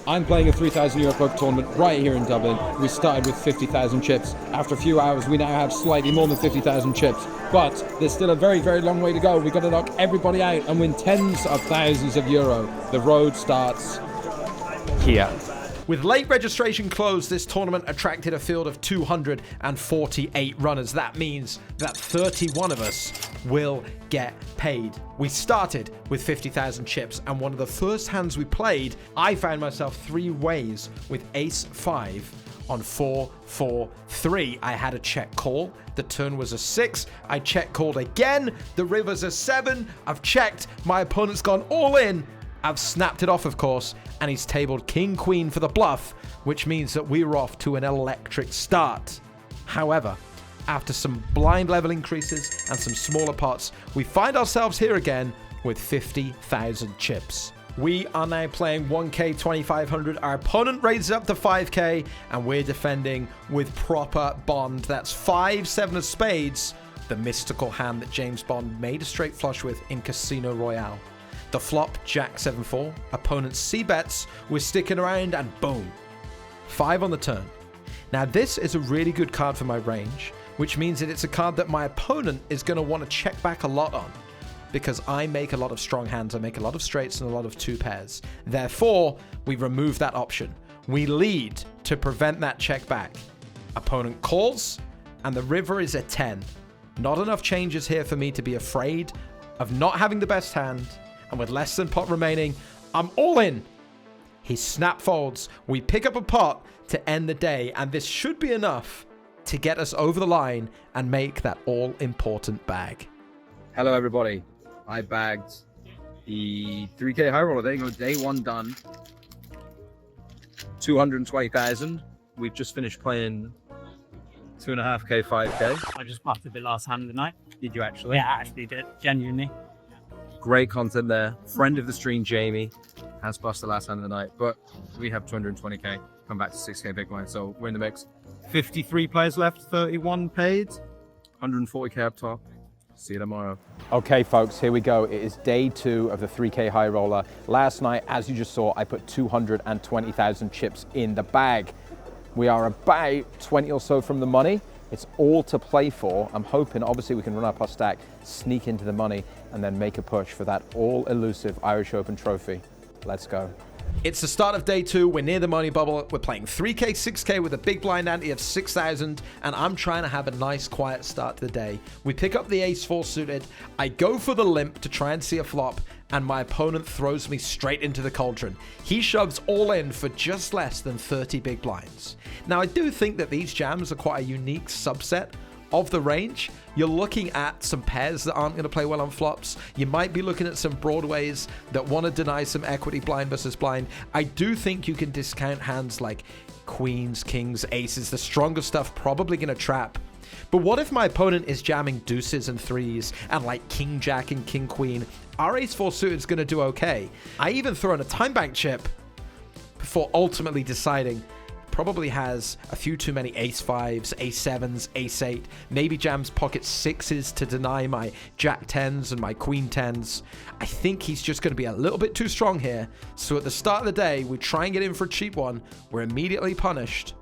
I'm playing a €3,000 poker tournament right here in Dublin. We started with 50,000 chips. After a few hours, we now have slightly more than 50,000 chips. But there's still a very, very long way to go. We've got to knock everybody out and win tens of thousands of euro. The road starts here. With late registration closed, this tournament attracted a field of 248 runners. That means that 31 of us will get paid. We started with 50,000 chips, and one of the first hands we played, I found myself 3 ways with ace-5 on 4-4-3. I had a check call. The turn was a 6. I check called again. The river's a 7. I've checked. My opponent's gone all in. I've snapped it off, of course, and he's tabled King Queen for the bluff, which means that we're off to an electric start. However, after some blind level increases and some smaller pots, we find ourselves here again with 50,000 chips. We are now playing 1K 2,500. Our opponent raises up to 5K, and we're defending with proper bond. That's 5-7 of spades, the mystical hand that James Bond made a straight flush with in Casino Royale. The flop, Jack 7-4. Opponent's C-bets. We're sticking around, and boom. 5 on the turn. Now, this is a really good card for my range, which means that it's a card that my opponent is going to want to check back a lot on, because I make a lot of strong hands. I make a lot of straights and a lot of 2 pairs. Therefore, we remove that option. We lead to prevent that check back. Opponent calls, and the river is a 10. Not enough changes here for me to be afraid of not having the best hand. And with less than pot remaining, I'm all in. He snap folds. We pick up a pot to end the day, and this should be enough to get us over the line and make that all-important bag. Hello, everybody. I bagged the 3K high roller. There you go. Day 1 done. 220,000. We've just finished playing 2.5K, 5K. I just bluffed a bit last hand of the night. Did you actually? Yeah, I actually did. Genuinely. Great content there. Friend of the stream, Jamie, has busted last hand of the night, but we have 220K. Come back to 6K big blind, so we're in the mix. 53 players left, 31 paid, 140K up top. See you tomorrow. Okay, folks, here we go. It is day 2 of the 3K high roller. Last night, as you just saw, I put 220,000 chips in the bag. We are about 20 or so from the money. It's all to play for. I'm hoping, obviously, we can run up our stack, sneak into the money, and then make a push for that all-elusive Irish Open trophy. Let's go. It's the start of day 2. We're near the money bubble. We're playing 3K, 6K with a big blind ante of 6,000, and I'm trying to have a nice, quiet start to the day. We pick up the ace-4 suited. I go for the limp to try and see a flop, and my opponent throws me straight into the cauldron. He shoves all in for just less than 30 big blinds. Now, I do think that these jams are quite a unique subset of the range. You're looking at some pairs that aren't going to play well on flops. You might be looking at some broadways that want to deny some equity blind versus blind. I do think you can discount hands like queens, kings, aces. The stronger stuff probably going to trap. But what if my opponent is jamming deuces and 3s and like king jack and king queen? Our ace-4 suited is going to do okay. I even throw in a time bank chip before ultimately deciding probably has a few too many ace-5s, ace-7s, ace-8, maybe jams pocket 6s to deny my jack 10s and my queen 10s. I think he's just going to be a little bit too strong here. So at the start of the day, we try and get in for a cheap one. We're immediately punished,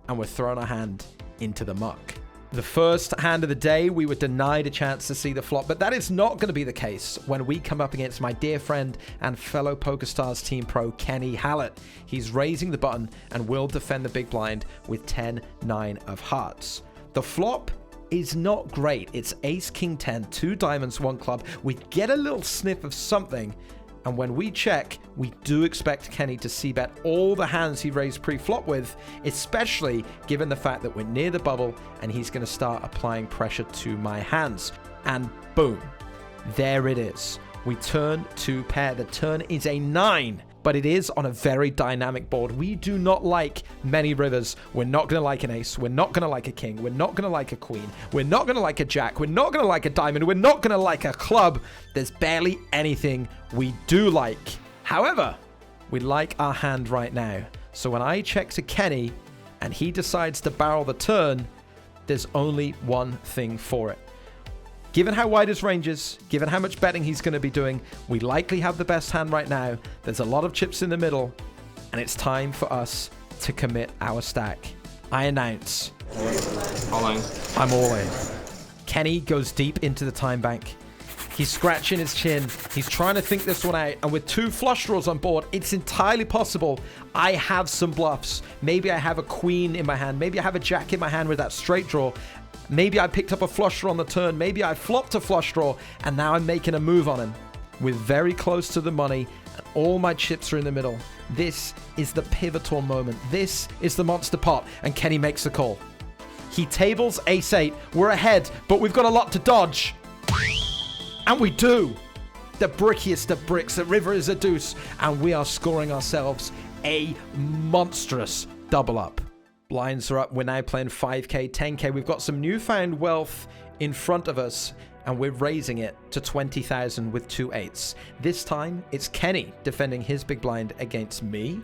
and we're throwing our hand into the muck. The first hand of the day, we were denied a chance to see the flop, but that is not going to be the case when we come up against my dear friend and fellow PokerStars team pro, Kenny Hallett. He's raising the button and will defend the big blind with 10-9 of hearts. The flop is not great. It's ace, king 10, 2 diamonds, 1 club. We get a little sniff of something, and when we check, we do expect Kenny to c-bet all the hands he raised pre-flop with, especially given the fact that we're near the bubble and he's going to start applying pressure to my hands. And boom, there it is. We turn to pair. The turn is a 9, but it is on a very dynamic board. We do not like many rivers. We're not going to like an ace. We're not going to like a king. We're not going to like a queen. We're not going to like a jack. We're not going to like a diamond. We're not going to like a club. There's barely anything we do like. However, we like our hand right now. So when I check to Kenny and he decides to barrel the turn, there's only one thing for it. Given how wide his range is, given how much betting he's going to be doing, we likely have the best hand right now. There's a lot of chips in the middle, and it's time for us to commit our stack. I announce, I'm all in. Kenny goes deep into the time bank. He's scratching his chin. He's trying to think this one out. And with 2 flush draws on board, it's entirely possible I have some bluffs. Maybe I have a queen in my hand. Maybe I have a jack in my hand with that straight draw. Maybe I picked up a flush draw on the turn. Maybe I flopped a flush draw, and now I'm making a move on him. We're very close to the money, and all my chips are in the middle. This is the pivotal moment. This is the monster pot, and Kenny makes the call. He tables ace-8. We're ahead, but we've got a lot to dodge. And we do. The brickiest of bricks. The river is a deuce. And we are scoring ourselves a monstrous double up. Blinds are up. We're now playing 5k, 10k. We've got some newfound wealth in front of us. And we're raising it to 20,000 with 2 8s. This time, it's Kenny defending his big blind against me.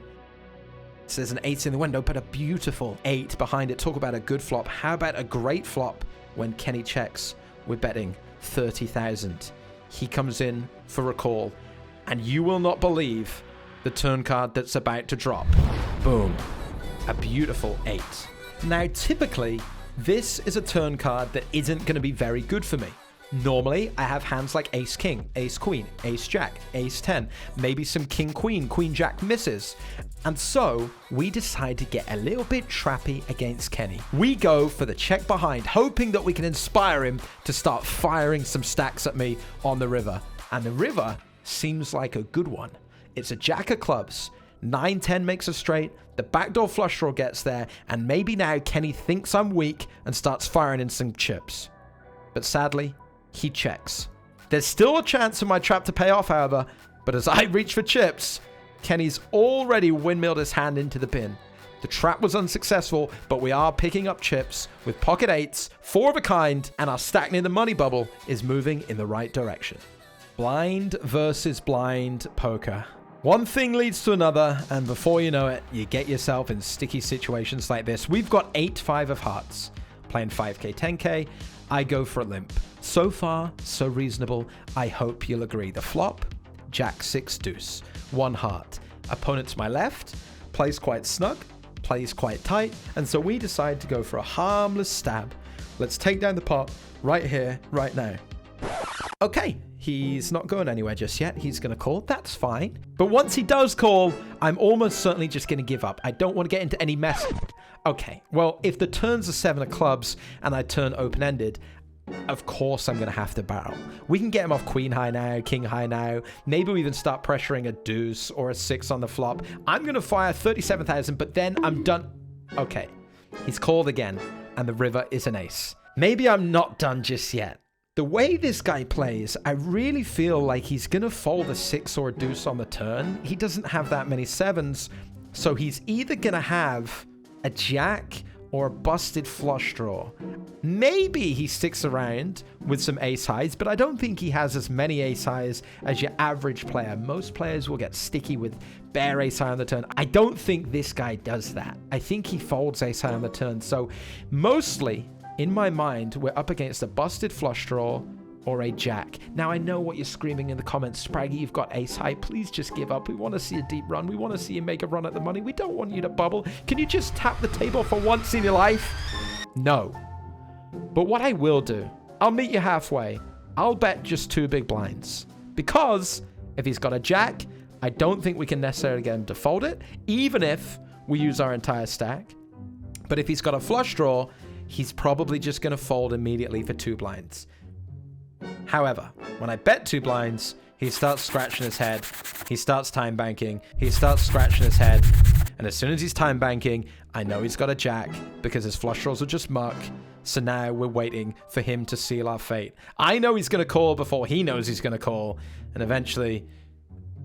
So there's an 8 in the window, but a beautiful 8 behind it. Talk about a good flop. How about a great flop when Kenny checks? We're betting 30,000. He comes in for a call, and you will not believe the turn card that's about to drop. Boom. A beautiful 8. Now, typically, this is a turn card that isn't going to be very good for me. Normally, I have hands like ace king, ace queen, ace jack, ace 10, maybe some king queen, queen jack misses. And so, we decide to get a little bit trappy against Kenny. We go for the check behind, hoping that we can inspire him to start firing some stacks at me on the river. And the river seems like a good one. It's a jack of clubs. 9-10 makes a straight, the backdoor flush draw gets there, and maybe now Kenny thinks I'm weak and starts firing in some chips. But sadly, he checks. There's still a chance for my trap to pay off, however, but as I reach for chips, Kenny's already windmilled his hand into the pin. The trap was unsuccessful, but we are picking up chips with pocket 8s, 4 of a kind, and our stack near the money bubble is moving in the right direction. Blind versus blind poker. One thing leads to another, and before you know it, you get yourself in sticky situations like this. We've got 8-5 of hearts. Playing 5k, 10k, I go for a limp. So far, so reasonable. I hope you'll agree. The flop, jack 6 deuce, 1 heart. Opponent to my left, plays quite snug, plays quite tight, and so we decide to go for a harmless stab. Let's take down the pot right here, right now. Okay, he's not going anywhere just yet. He's going to call. That's fine. But once he does call, I'm almost certainly just going to give up. I don't want to get into any mess. Okay, well, if the turn's a 7 of clubs and I turn open-ended, of course I'm going to have to barrel. We can get him off queen high now, king high now. Maybe we even start pressuring a deuce or a 6 on the flop. I'm going to fire 37,000, but then I'm done. Okay, he's called again, and the river is an ace. Maybe I'm not done just yet. The way this guy plays, I really feel like he's going to fold a 6 or a deuce on the turn. He doesn't have that many 7s, so he's either going to have a jack or a busted flush draw. Maybe he sticks around with some ace highs, but I don't think he has as many ace highs as your average player. Most players will get sticky with bare ace high on the turn. I don't think this guy does that. I think he folds ace high on the turn. So mostly, in my mind, we're up against a busted flush draw or a jack. Now, I know what you're screaming in the comments. Spraggy, you've got ace high. Please just give up. We want to see a deep run. We want to see you make a run at the money. We don't want you to bubble. Can you just tap the table for once in your life? No. But what I will do, I'll meet you halfway. I'll bet just 2 big blinds. Because if he's got a jack, I don't think we can necessarily get him to fold it, even if we use our entire stack. But if he's got a flush draw, he's probably just going to fold immediately for 2 blinds. However, when I bet 2 blinds, he starts scratching his head. He starts time banking. He starts scratching his head. And as soon as he's time banking, I know he's got a jack because his flush draws are just muck. So now we're waiting for him to seal our fate. I know he's going to call before he knows he's going to call. And eventually,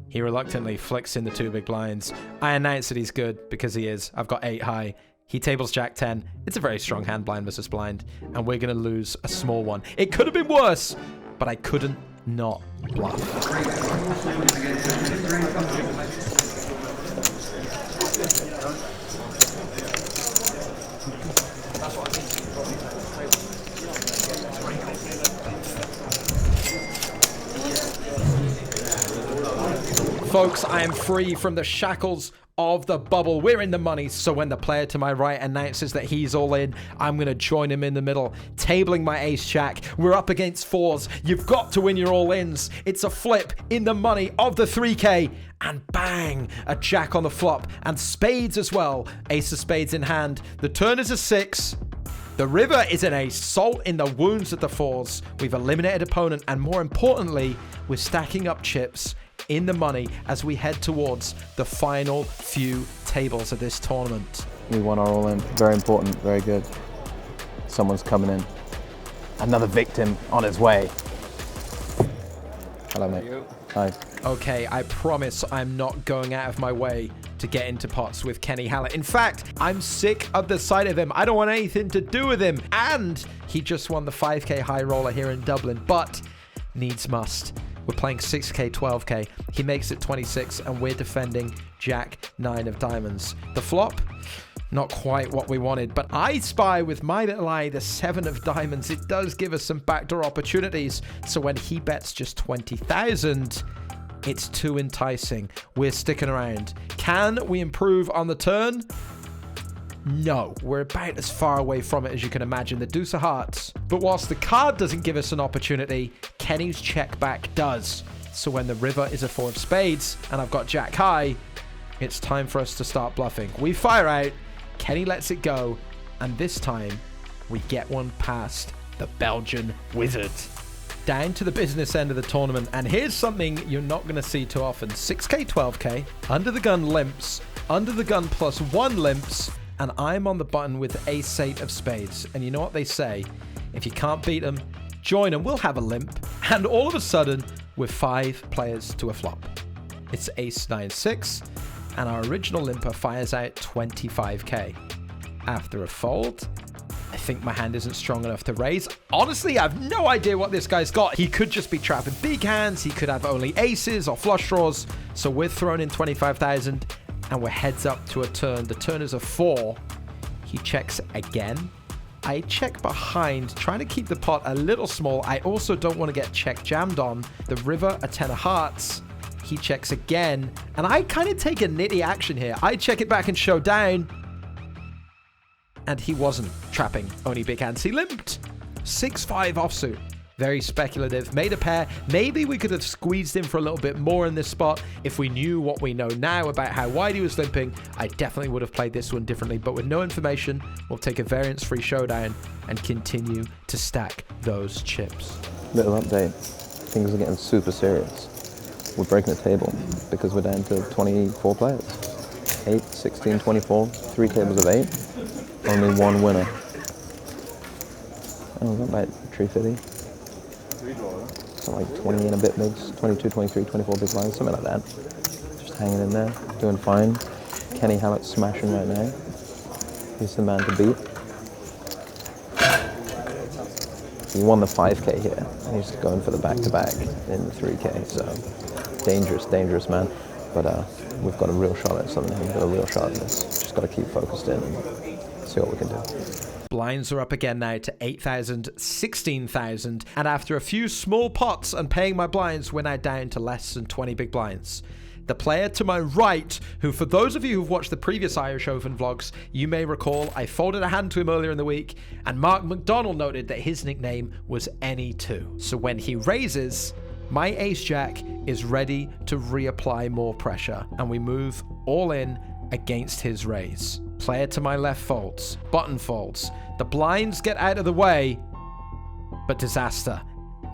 he reluctantly flicks in the 2 big blinds. I announce that he's good because he is. I've got 8 high. He tables jack 10. It's a very strong hand, blind versus blind. And we're going to lose a small one. It could have been worse, but I couldn't not bluff. Folks, I am free from the shackles of the bubble. We're in the money, so when the player to my right announces that he's all in, I'm going to join him in the middle, tabling my ace-jack. We're up against fours. You've got to win your all-ins. It's a flip in the money of the 3K, and bang, a jack on the flop, and spades as well. Ace of spades in hand. The turn is a 6. The river is an ace, salt in the wounds of the fours. We've eliminated opponent, and more importantly, we're stacking up chips in the money as we head towards the final few tables of this tournament. We won our all in. Very important, very good. Someone's coming in. Another victim on his way. Hello, mate. Hi. Okay, I promise I'm not going out of my way to get into pots with Kenny Hallett. In fact, I'm sick of the sight of him. I don't want anything to do with him. And he just won the 5K high roller here in Dublin, but needs must. We're playing 6K, 12K. He makes it 26, and we're defending Jack 9 of diamonds. The flop, not quite what we wanted, but I spy with my little eye the 7 of diamonds. It does give us some backdoor opportunities. So when he bets just 20,000, it's too enticing. We're sticking around. Can we improve on the turn? No, we're about as far away from it as you can imagine. The deuce of hearts. But whilst the card doesn't give us an opportunity, Kenny's check back does. So when the river is a 4 of spades and I've got jack high, it's time for us to start bluffing. We fire out, Kenny lets it go, and this time we get one past the Belgian wizard. Down to the business end of the tournament, and here's something you're not going to see too often. 6K, 12K, under the gun limps, under the gun plus 1 limps, and I'm on the button with ace-8 of spades. And you know what they say, if you can't beat them, join them. We'll have a limp, and all of a sudden, we're 5 players to a flop. It's ace-9-6, and our original limper fires out 25K. After a fold, I think my hand isn't strong enough to raise. Honestly, I have no idea what this guy's got. He could just be trapping big hands. He could have only aces or flush draws. So we're throwing in 25,000 and we're heads up to a turn. The turn is a 4. He checks again. I check behind, trying to keep the pot a little small. I also don't want to get check jammed on. The river, a 10 of hearts. He checks again. And I kind of take a nitty action here. I check it back and show down. And he wasn't trapping only big hands. He limped. 6-5 offsuit. Very speculative. Made a pair. Maybe we could have squeezed him for a little bit more in this spot. If we knew what we know now about how wide he was limping, I definitely would have played this one differently. But with no information, we'll take a variance-free showdown and continue to stack those chips. Little update. Things are getting super serious. We're breaking the table because we're down to 24 players. 8, 16, 24, 3 tables of 8. Only 1 winner. Oh, not bad. Tree 50. So like 20 and a bit bigs, 22, 23, 24 big blinds, something like that. Just hanging in there, doing fine. Kenny Hallett smashing right now. He's the man to beat. He won the 5K here. He's going for the back-to-back in the 3K, so dangerous man. But we've got a real shot at something. We've got a real shot at this. Just got to keep focused in and see what we can do. Blinds are up again now to 8,000, 16,000, and after a few small pots and paying my blinds, we're now down to less than 20 big blinds. The player to my right, who for those of you who've watched the previous Irish Open vlogs, you may recall I folded a hand to him earlier in the week, and Mark McDonald noted that his nickname was Any2. So when he raises, my ace-jack is ready to reapply more pressure, and we move all in against his raise. Player to my left folds, button folds. The blinds get out of the way, but disaster.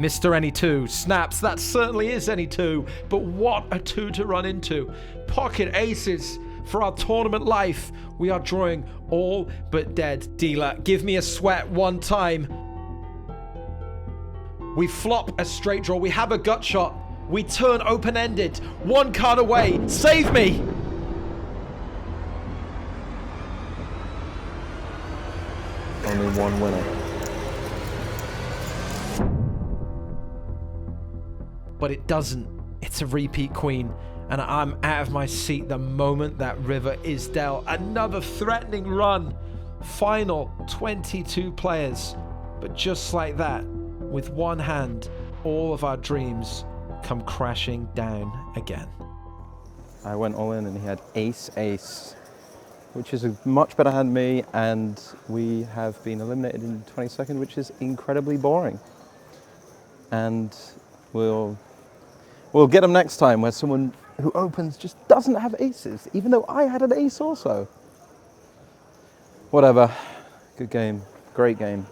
Mr. Any2 snaps. That certainly is Any2, but what a 2 to run into. Pocket aces for our tournament life. We are drawing all but dead. Dealer, give me a sweat one time. We flop a straight draw. We have a gut shot. We turn open-ended. 1 card away. Save me! Only 1 winner. But it doesn't. It's a repeat queen, and I'm out of my seat the moment that river is dealt. Another threatening run. Final 22 players. But just like that, with one hand, all of our dreams come crashing down again. I went all in and he had ace, ace, which is a much better hand than me, and we have been eliminated in 20 seconds, which is incredibly boring. And we'll get them next time, where someone who opens just doesn't have aces, even though I had an ace also. Whatever. Good game. Great game.